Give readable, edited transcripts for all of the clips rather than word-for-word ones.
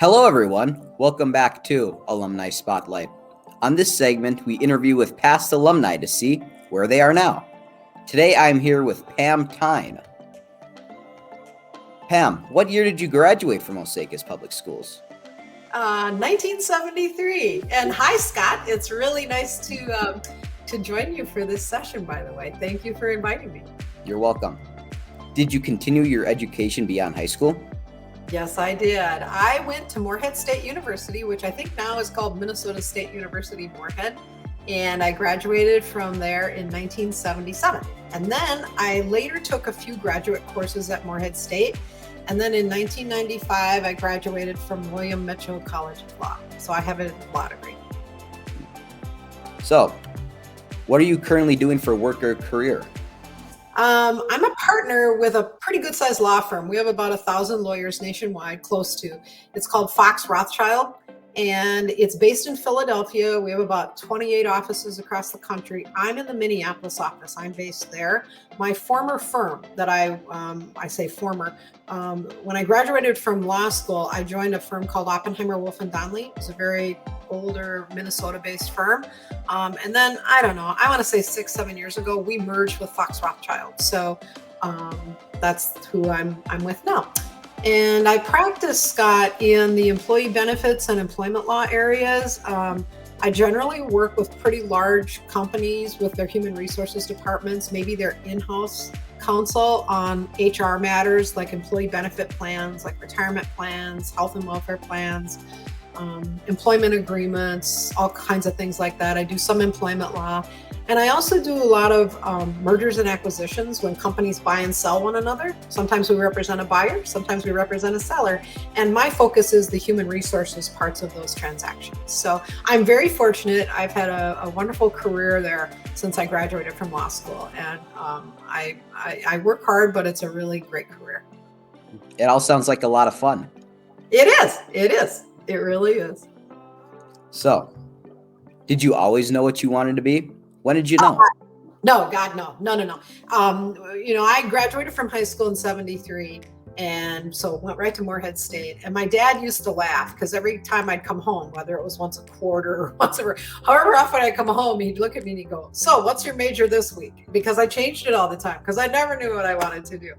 Hello, everyone. Welcome back to Alumni Spotlight. On this segment, we interview with past alumni to see where they are now. Today, I'm here with Pam Thein. Pam, what year did you graduate from Osakis Public Schools? 1973. And hi, Scott. It's really nice to join you for this session, by the way. Thank you for inviting me. You're welcome. Did you continue your education beyond high school? Yes, I did. I went to Moorhead State University, which I think now is called Minnesota State University Moorhead. And I graduated from there in 1977. And then I later took a few graduate courses at Moorhead State. And then in 1995, I graduated from William Mitchell College of Law. So I have a law degree. So, what are you currently doing for work or career? I'm a partner with a pretty good sized law firm. We have about 1,000 lawyers nationwide, close to. It's called Fox Rothschild, and it's based in Philadelphia. We have about 28 offices across the country. I'm in the Minneapolis office. I'm based there. My former firm that I say former, when I graduated from law school, I joined a firm called Oppenheimer, Wolf and Donnelly. It's a very older Minnesota-based firm. And then, I don't know, I want to say 6-7 years ago, we merged with Fox Rothschild. So that's who I'm with now. And I practice, Scott, in the employee benefits and employment law areas. I generally work with pretty large companies with their human resources departments, maybe their in-house counsel on HR matters like employee benefit plans, like retirement plans, health and welfare plans, employment agreements, all kinds of things like that. I do some employment law. And I also do a lot of mergers and acquisitions when companies buy and sell one another. Sometimes we represent a buyer, sometimes we represent a seller. And my focus is the human resources parts of those transactions. So I'm very fortunate. I've had a wonderful career there since I graduated from law school. And I work hard, but it's a really great career. It all sounds like a lot of fun. It is. It really is. So, did you always know what you wanted to be? When did you know? No, God, no. I graduated from high school in 73, and so went right to Moorhead State. And my dad used to laugh because every time I'd come home, whether it was once a quarter or however often I come home, he'd look at me and he'd go, "So what's your major this week?" Because I changed it all the time because I never knew what I wanted to do.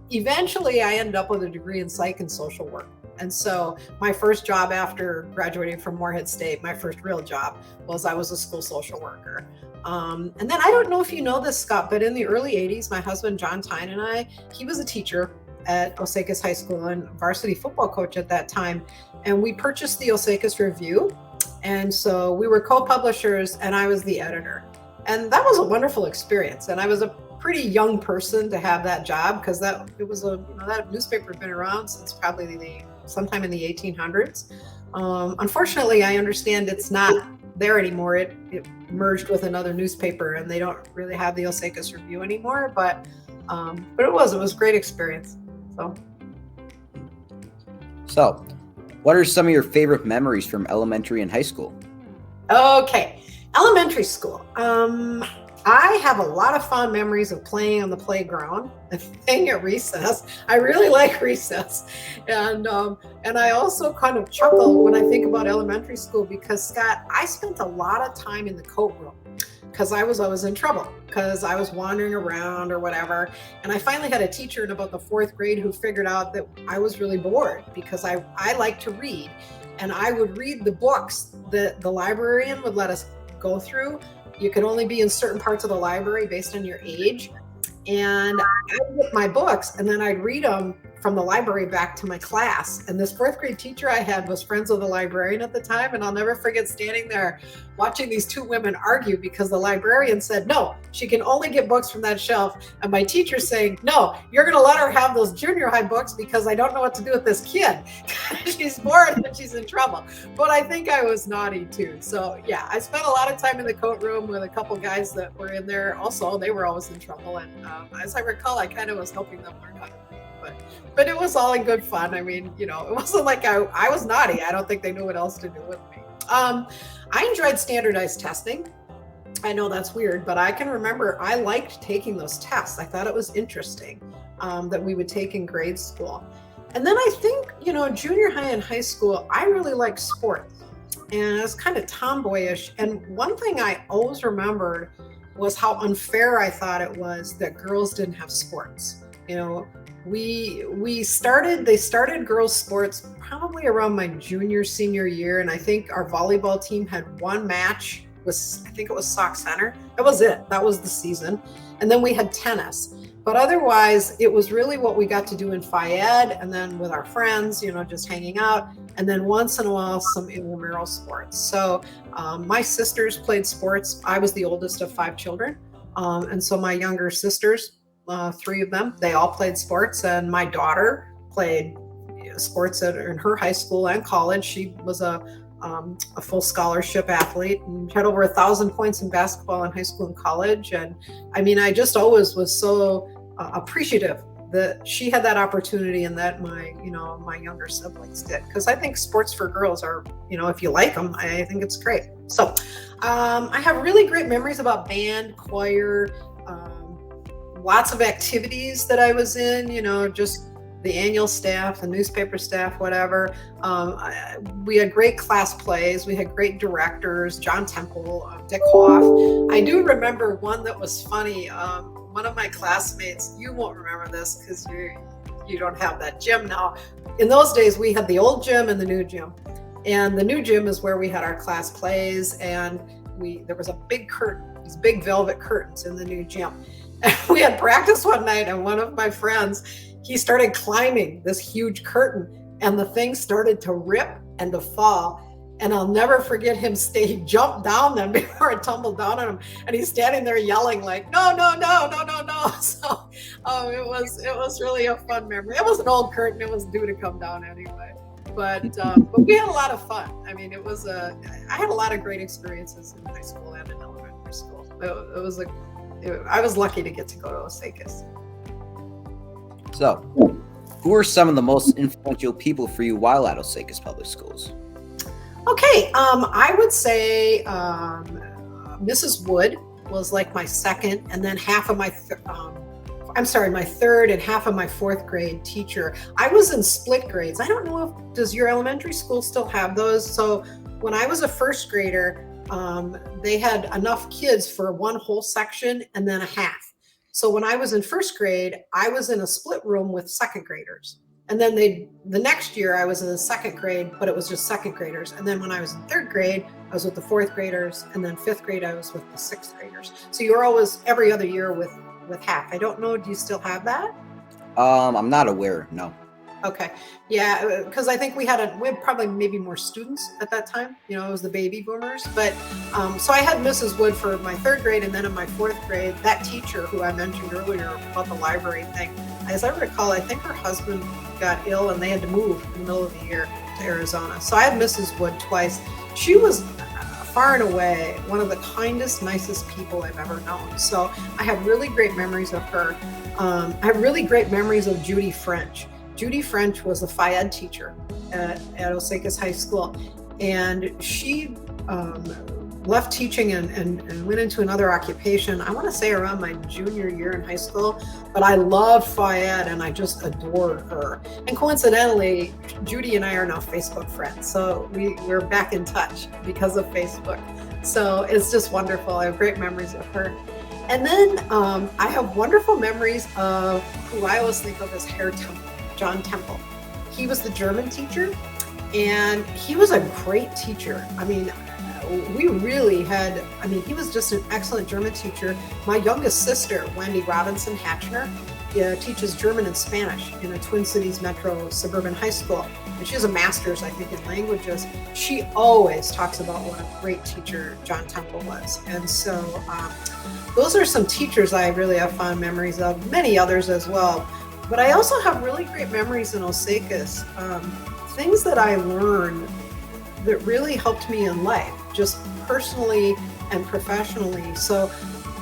Eventually, I ended up with a degree in psych and social work. And so my first job after graduating from Moorhead State, my first real job, was I was a school social worker. And then I don't know if you know this, Scott, but in the early 80s, my husband, John Thein, and I, he was a teacher at Osakis High School and varsity football coach at that time. And we purchased the Osakis Review. And so we were co-publishers and I was the editor. And that was a wonderful experience. And I was a pretty young person to have that job because that newspaper had been around since probably sometime in the 1800s. Unfortunately, I understand it's not there anymore. It merged with another newspaper and they don't really have the Osakis Review anymore, but it was a great experience. So, what are some of your favorite memories from elementary and high school? Okay, elementary school. I have a lot of fond memories of playing on the playground and playing at recess. I really like recess. And I also kind of chuckle when I think about elementary school because, Scott, I spent a lot of time in the coat room because I was always in trouble because I was wandering around or whatever. And I finally had a teacher in about the 4th grade who figured out that I was really bored because I like to read. And I would read the books that the librarian would let us go through. You could only be in certain parts of the library based on your age. And I would get my books and then I'd read them from the library back to my class. And this 4th grade teacher I had was friends with the librarian at the time. And I'll never forget standing there watching these two women argue because the librarian said, no, she can only get books from that shelf. And my teacher saying, no, you're going to let her have those junior high books because I don't know what to do with this kid. She's bored and she's in trouble. But I think I was naughty too. So yeah, I spent a lot of time in the coat room with a couple guys that were in there. Also, they were always in trouble. And as I recall, I kind of was helping them learn how to read. But it was all in good fun. I mean, it wasn't like I was naughty. I don't think they knew what else to do with me. I enjoyed standardized testing. I know that's weird, but I can remember I liked taking those tests. I thought it was interesting that we would take in grade school. And then I think, junior high and high school, I really liked sports. And I was kind of tomboyish. And one thing I always remembered was how unfair I thought it was that girls didn't have sports. They started girls sports probably around my senior year. And I think our volleyball team had one match I think it was Sauk Center. That was it. That was the season. And then we had tennis. But otherwise, it was really what we got to do in Phi Ed and then with our friends, just hanging out. And then once in a while, some intramural sports. So my sisters played sports. I was the oldest of 5 children. And so my younger sisters, 3 of them, they all played sports. And my daughter played sports in her high school and college. She was a full scholarship athlete and had over 1,000 points in basketball in high school and college. And I mean, I just always was so appreciative that she had that opportunity and that my younger siblings did. Because I think sports for girls are, if you like them, I think it's great. So I have really great memories about band, choir, lots of activities that I was in, just the annual staff, the newspaper staff, whatever. We had great class plays. We had great directors, John Temple, Dick Hoff. I do remember one that was funny. One of my classmates, you won't remember this because you don't have that gym now. In those days, we had the old gym and the new gym. And the new gym is where we had our class plays, and there was a big curtain, these big velvet curtains in the new gym. And we had practice one night, and one of my friends, he started climbing this huge curtain, and the thing started to rip and to fall. And I'll never forget him. He jumped down then before it tumbled down on him, and he's standing there yelling like, "No, no, no, no, no, no!" So it was really a fun memory. It was an old curtain; it was due to come down anyway. But we had a lot of fun. I mean, I had a lot of great experiences in high school and in elementary school. I was lucky to get to go to Osakis. So, who are some of the most influential people for you while at Osakis Public Schools? Okay, I would say Mrs. Wood was like my second, and then half of my third and half of my 4th grade teacher. I was in split grades. I don't know does your elementary school still have those? So when I was a 1st grader, they had enough kids for one whole section and then a half. So when I was in 1st grade, I was in a split room with 2nd graders. And then the next year I was in the 2nd grade, but it was just 2nd graders. And then when I was in 3rd grade, I was with the 4th graders. And then 5th grade, I was with the 6th graders. So you're always every other year with half. I don't know. Do you still have that? I'm not aware. No. Okay. Yeah. Because I think we had probably maybe more students at that time. It was the baby boomers. But so I had Mrs. Wood for my 3rd grade, and then in my 4th grade, that teacher who I mentioned earlier about the library thing, as I recall, I think her husband got ill and they had to move in the middle of the year to Arizona. So I had Mrs. Wood twice. She was far and away one of the kindest, nicest people I've ever known. So I have really great memories of her. I have really great memories of Judy French. Judy French was a Phi Ed teacher at Osakis High School, and she left teaching and went into another occupation, I want to say around my junior year in high school, but I loved Phi Ed and I just adored her. And coincidentally, Judy and I are now Facebook friends. So we're back in touch because of Facebook. So it's just wonderful. I have great memories of her. And then I have wonderful memories of who I always think of as Herr Temple, John Temple. He was the German teacher, and he was a great teacher. I mean, he was just an excellent German teacher. My youngest sister, Wendy Robinson Hatchner, teaches German and Spanish in a Twin Cities Metro suburban high school. And she has a master's, I think, in languages. She always talks about what a great teacher John Temple was. And so those are some teachers I really have fond memories of, many others as well. But I also have really great memories in Osakis, things that I learned that really helped me in life, just personally and professionally. So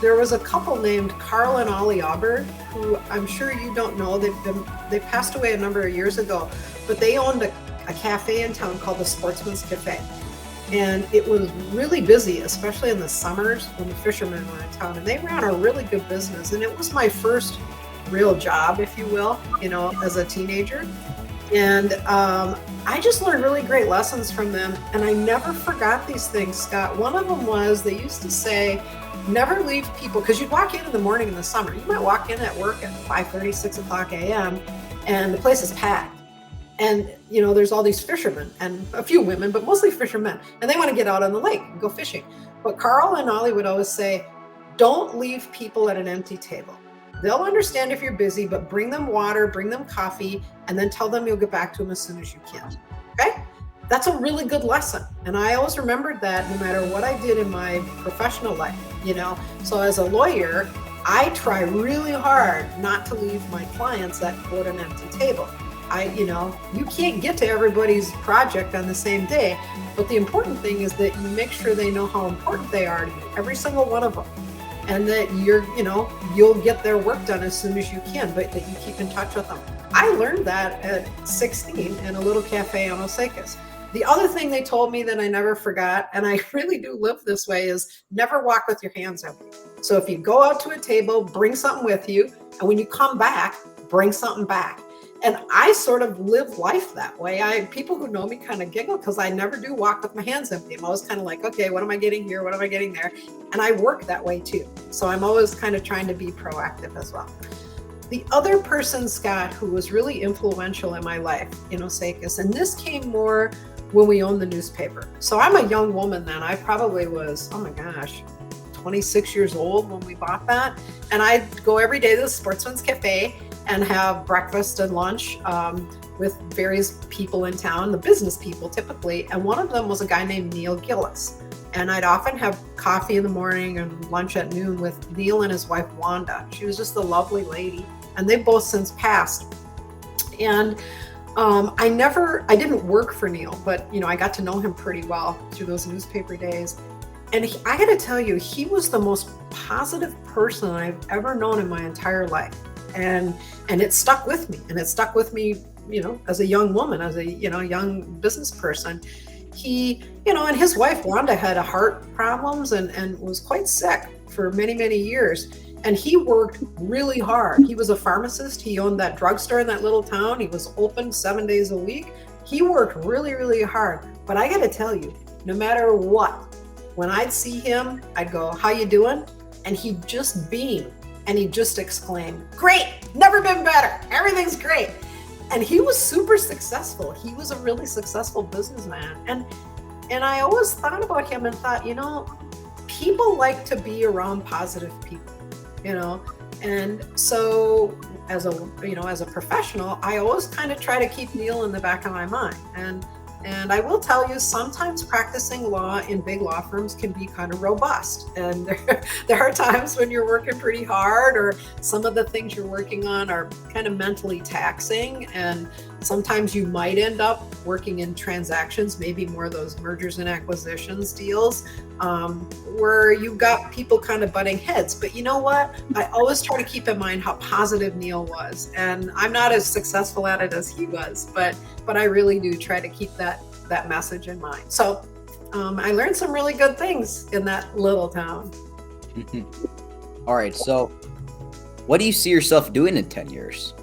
there was a couple named Carl and Ollie Aubert, who I'm sure you don't know. They passed away a number of years ago, but they owned a cafe in town called the Sportsman's Cafe. And it was really busy, especially in the summers when the fishermen were in town. And they ran a really good business. And it was my first real job, if you will, as a teenager. And I just learned really great lessons from them. And I never forgot these things, Scott. One of them was they used to say, never leave people, because you'd walk in the morning in the summer. You might walk in at work at 5:30, 6 o'clock a.m. and the place is packed. And, there's all these fishermen and a few women, but mostly fishermen. And they want to get out on the lake and go fishing. But Carl and Ollie would always say, don't leave people at an empty table. They'll understand if you're busy, but bring them water, bring them coffee, and then tell them you'll get back to them as soon as you can. Okay? That's a really good lesson. And I always remembered that no matter what I did in my professional life, So as a lawyer, I try really hard not to leave my clients at quote an empty table. You can't get to everybody's project on the same day, but the important thing is that you make sure they know how important they are to you, every single one of them. And that you'll get their work done as soon as you can, but that you keep in touch with them. I learned that at 16 in a little cafe on Osakis. The other thing they told me that I never forgot, and I really do live this way, is never walk with your hands empty. So if you go out to a table, bring something with you, and when you come back, bring something back. And I sort of live life that way. People who know me kind of giggle because I never do walk with my hands empty. I'm always kind of like, okay, what am I getting here? What am I getting there? And I work that way too. So I'm always kind of trying to be proactive as well. The other person, Scott, who was really influential in my life in Osakis, and this came more when we owned the newspaper. So I'm a young woman then. I probably was, 26 years old when we bought that. And I'd go every day to the Sportsman's Cafe and have breakfast and lunch with various people in town, the business people typically. And one of them was a guy named Neil Gillis. And I'd often have coffee in the morning and lunch at noon with Neil and his wife, Wanda. She was just a lovely lady. And they've both since passed. And I didn't work for Neil, but I got to know him pretty well through those newspaper days. And I got to tell you, he was the most positive person I've ever known in my entire life. And it stuck with me. And it stuck with me, as a young woman, as a, young business person. He, and his wife, Wanda, had heart problems and was quite sick for many, many years. And he worked really hard. He was a pharmacist. He owned that drugstore in that little town. He was open 7 days a week. He worked really, really hard. But I got to tell you, no matter what, when I'd see him, I'd go, how you doing? And he'd just beam. And he just exclaimed, great, never been better. Everything's great. And he was super successful. He was a really successful businessman. And I always thought about him and thought, people like to be around positive people, And so as a professional, I always kind of try to keep Neil in the back of my mind. And I will tell you, sometimes practicing law in big law firms can be kind of robust. And there are times when you're working pretty hard, or some of the things you're working on are kind of mentally taxing. And sometimes you might end up working in transactions, maybe more those mergers and acquisitions deals, where you've got people kind of butting heads. But you know what? I always try to keep in mind how positive Neil was. And I'm not as successful at it as he was, but I really do try to keep that message in mind. So I learned some really good things in that little town. All right. So what do you see yourself doing in 10 years?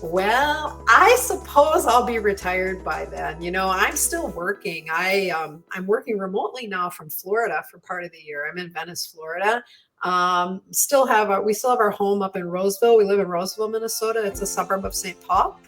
Well, I suppose I'll be retired by then. I'm still working. I'm working remotely now from Florida for part of the year. I'm in Venice, Florida. We still have our home up in Roseville. We live in Roseville, Minnesota. It's a suburb of St. Paul.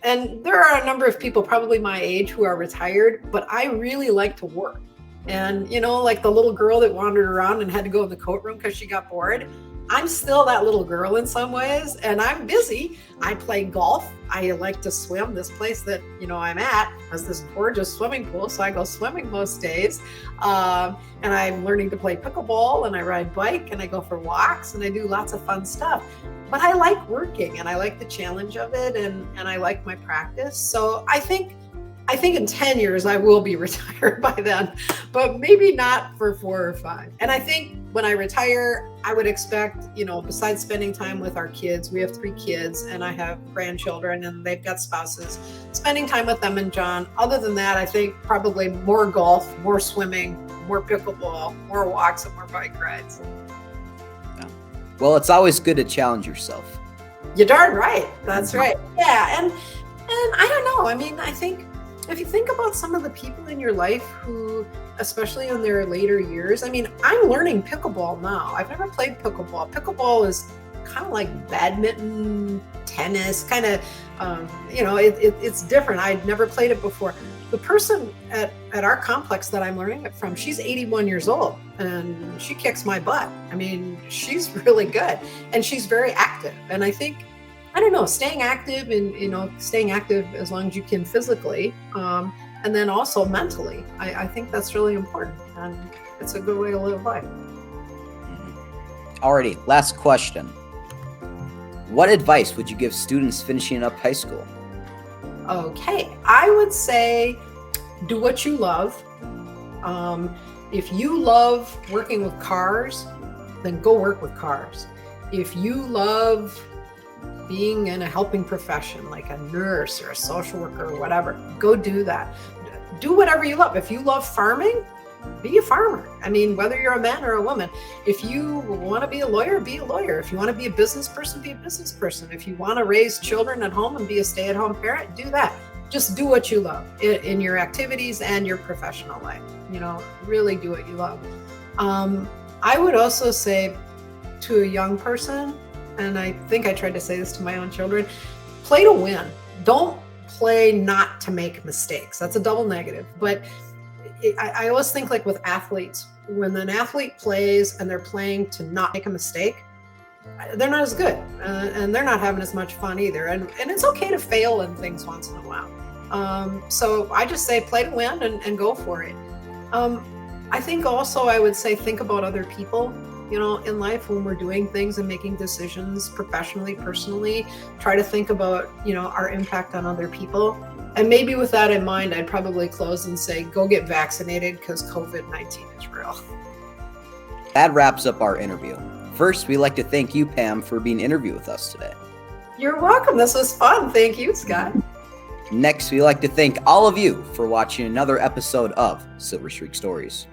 And there are a number of people probably my age who are retired, but I really like to work. And, like the little girl that wandered around and had to go in the coat room because she got bored. I'm still that little girl in some ways, and I'm busy. I play golf. I like to swim. This place that, I'm at has this gorgeous swimming pool, so I go swimming most days. And I'm learning to play pickleball, and I ride bike, and I go for walks, and I do lots of fun stuff. But I like working, and I like the challenge of it, and I like my practice. So I think in 10 years I will be retired by then, but maybe not for 4 or 5. And I think when I retire, I would expect, besides spending time with our kids, we have 3 kids and I have grandchildren and they've got spouses, spending time with them and John. Other than that, I think probably more golf, more swimming, more pickleball, more walks and more bike rides. Well, it's always good to challenge yourself. You're darn right. That's right. Yeah. And I don't know. I mean, I think if you think about some of the people in your life who, especially in their later years, I mean, I'm learning pickleball now. I've never played pickleball. Pickleball is kind of like badminton, tennis, kind of, it's different. I'd never played it before. The person at our complex that I'm learning it from, she's 81 years old and she kicks my butt. I mean, she's really good and she's very active. And I think, I don't know, staying active and, staying active as long as you can physically, and then also mentally, I think that's really important. And it's a good way to live life. Alrighty, last question. What advice would you give students finishing up high school? Okay, I would say do what you love. If you love working with cars, then go work with cars. If you love being in a helping profession like a nurse or a social worker or whatever, go do that. Do whatever you love. If you love farming, be a farmer. I mean, whether you're a man or a woman, if you want to be a lawyer, be a lawyer. If you want to be a business person, be a business person. If you want to raise children at home and be a stay-at-home parent, do that. Just do what you love in your activities and your professional life. Really do what you love. I would also say to a young person, and I think I tried to say this to my own children, play to win. Don't play not to make mistakes. That's a double negative. But I always think like with athletes, when an athlete plays and they're playing to not make a mistake, they're not as good and they're not having as much fun either. And it's okay to fail in things once in a while. So I just say play to win and go for it. I think also I would say think about other people, in life when we're doing things and making decisions professionally, personally, try to think about, our impact on other people. And maybe with that in mind, I'd probably close and say, go get vaccinated because COVID-19 is real. That wraps up our interview. First, we'd like to thank you, Pam, for being interviewed with us today. You're welcome. This was fun. Thank you, Scott. Next, we'd like to thank all of you for watching another episode of Silver Streak Stories.